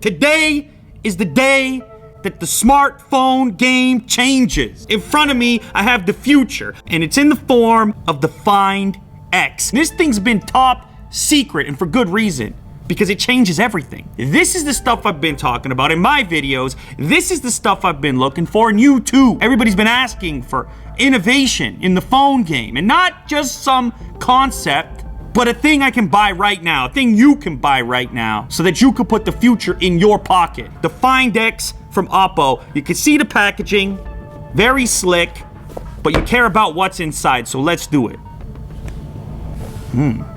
Today is the day that the smartphone game changes. In front of me, I have the future, and it's in the form of the Find X. This thing's been top secret, and for good reason, because it changes everything. This is the stuff I've been talking about in my videos. This is the stuff I've been looking for, and you too. Everybody's been asking for innovation in the phone game, and not just some concept, but a thing I can buy right now, a thing you can buy right now, so that you can put the future in your pocket. The Find X from Oppo. You can see the packaging, very slick, but you care about what's inside, so let's do it.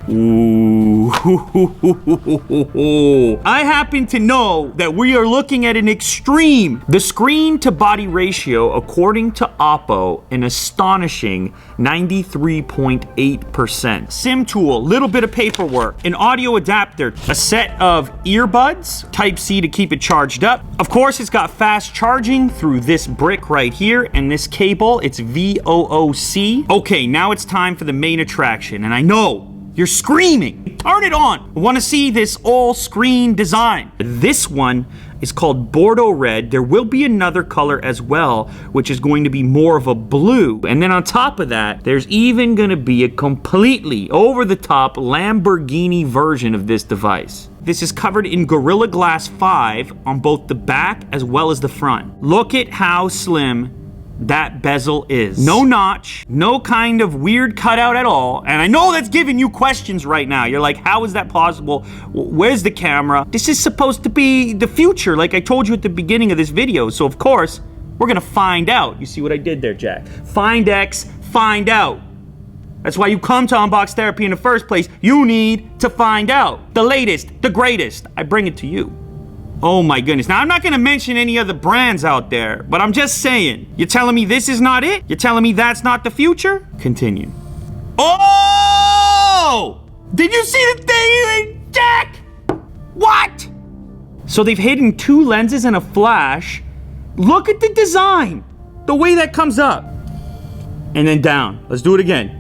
Ooh. I happen to know that we are looking at an extreme. The screen to body ratio, according to Oppo, an astonishing 93.8%. SIM tool, little bit of paperwork, an audio adapter, a set of earbuds, Type-C to keep it charged up. Of course, it's got fast charging through this brick right here, and this cable, it's VOOC. Okay, now it's time for the main attraction, and I know you're screaming. Turn it on. I want to see this all-screen design. This one is called Bordeaux Red. There will be another color as well, which is going to be more of a blue. And then on top of that, there's even going to be a completely over-the-top Lamborghini version of this device. This is covered in Gorilla Glass 5 on both the back as well as the front. Look at how slim that bezel is. No notch, no kind of weird cutout at all. And I know that's giving you questions right now. You're like, how is that possible? Where's the camera? This is supposed to be the future, like I told you at the beginning of this video. So of course, we're gonna find out. You see what I did there, Jack? Find X, find out. That's why you come to Unbox Therapy in the first place. You need to find out. The latest, the greatest. I bring it to you. Oh my goodness. Now, I'm not gonna mention any other brands out there, but I'm just saying. You're telling me this is not it? You're telling me that's not the future? Continue. Oh! Did you see the thing, Jack? What? So they've hidden two lenses and a flash. Look at the design. The way that comes up. And then down. Let's do it again.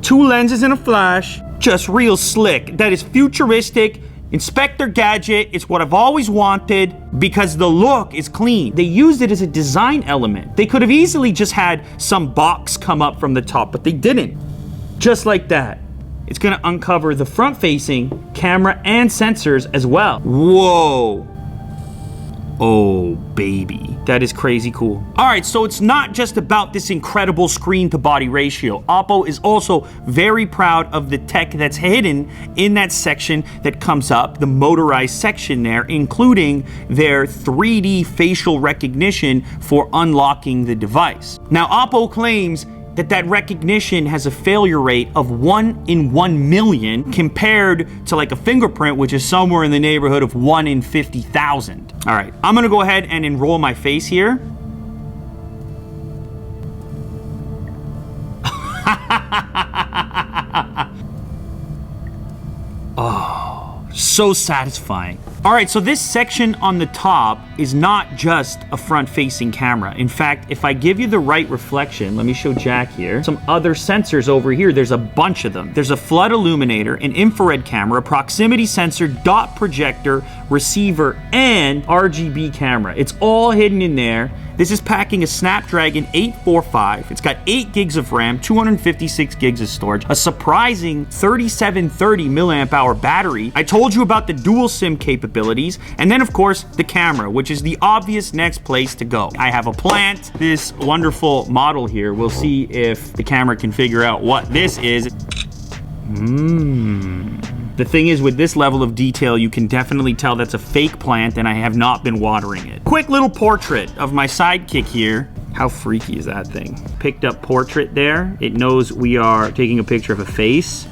Two lenses and a flash. Just real slick. That is futuristic. Inspector Gadget is what I've always wanted because the look is clean. They used it as a design element. They could have easily just had some box come up from the top, but they didn't. Just like that. It's gonna uncover the front-facing camera and sensors as well. Whoa. Oh, baby. That is crazy cool. All right, so it's not just about this incredible screen-to-body ratio. Oppo is also very proud of the tech that's hidden in that section that comes up, the motorized section there, including their 3D facial recognition for unlocking the device. Now, Oppo claims that recognition has a failure rate of 1 in 1 million compared to like a fingerprint, which is somewhere in the neighborhood of 1 in 50,000. All right, I'm gonna go ahead and enroll my face here. Oh, so satisfying. All right, so this section on the top is not just a front-facing camera. In fact, if I give you the right reflection, let me show Jack here, some other sensors over here, there's a bunch of them. There's a flood illuminator, an infrared camera, proximity sensor, dot projector, receiver, and RGB camera. It's all hidden in there. This is packing a Snapdragon 845. It's got 8 gigs of RAM, 256 gigs of storage, a surprising 3730 milliamp hour battery. I told you about the dual SIM capabilities, and then of course the camera, which is the obvious next place to go. I have a plant, this wonderful model here. We'll see if the camera can figure out what this is. The thing is, with this level of detail, you can definitely tell that's a fake plant, and I have not been watering it. Quick little portrait of my sidekick here. How freaky is that thing? Picked up portrait there. It knows we are taking a picture of a face.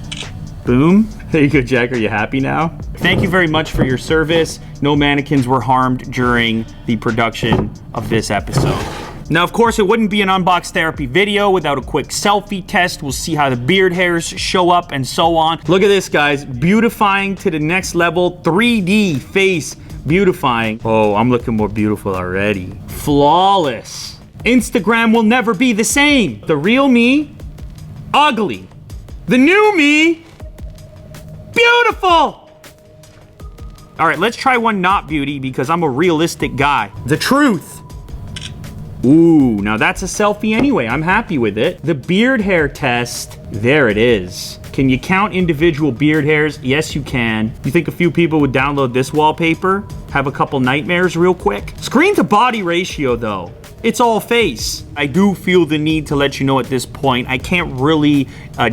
Boom. There you go, Jack. Are you happy now? Thank you very much for your service. No mannequins were harmed during the production of this episode. Now, of course, it wouldn't be an Unbox Therapy video without a quick selfie test. We'll see how the beard hairs show up and so on. Look at this, guys. Beautifying to the next level. 3D face beautifying. Oh, I'm looking more beautiful already. Flawless. Instagram will never be the same. The real me, ugly. The new me, beautiful. All right, let's try one not beauty because I'm a realistic guy. The truth. Ooh, now that's a selfie anyway. I'm happy with it. The beard hair test, there it is. Can you count individual beard hairs? Yes, you can. You think a few people would download this wallpaper? Have a couple nightmares real quick? Screen to body ratio though. It's all face. I do feel the need to let you know at this point, I can't really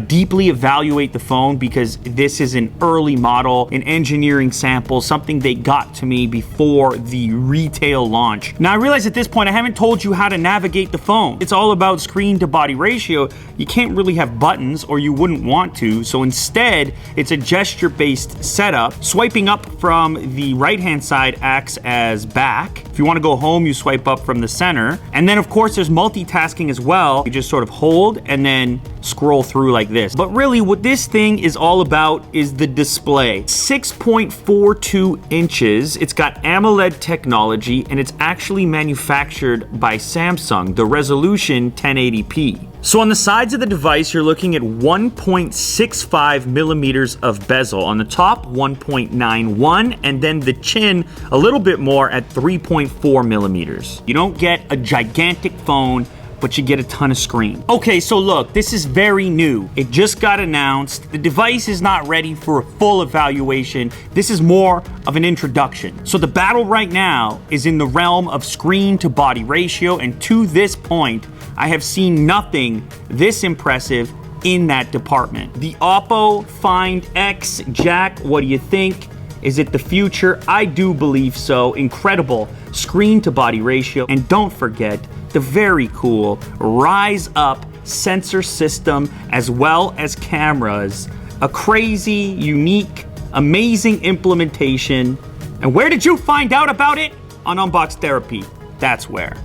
deeply evaluate the phone because this is an early model, an engineering sample, something they got to me before the retail launch. Now I realize at this point, I haven't told you how to navigate the phone. It's all about screen to body ratio. You can't really have buttons or you wouldn't want to. So instead, it's a gesture-based setup. Swiping up from the right-hand side acts as back. If you want to go home, you swipe up from the center. And then of course there's multitasking as well. You just sort of hold and then scroll through like this. But really what this thing is all about is the display. 6.42 inches. It's got AMOLED technology and it's actually manufactured by Samsung. The resolution 1080p. So on the sides of the device, you're looking at 1.65 millimeters of bezel. On the top, 1.91, and then the chin a little bit more at 3.4 millimeters. You don't get a gigantic phone, but you get a ton of screen. Okay, so look, this is very new. It just got announced. The device is not ready for a full evaluation. This is more of an introduction. So the battle right now is in the realm of screen to body ratio, and to this point, I have seen nothing this impressive in that department. The Oppo Find X, Jack, what do you think? Is it the future? I do believe so. Incredible screen to body ratio. And don't forget the very cool Rise Up sensor system as well as cameras. A crazy, unique, amazing implementation. And where did you find out about it? On Unbox Therapy. That's where.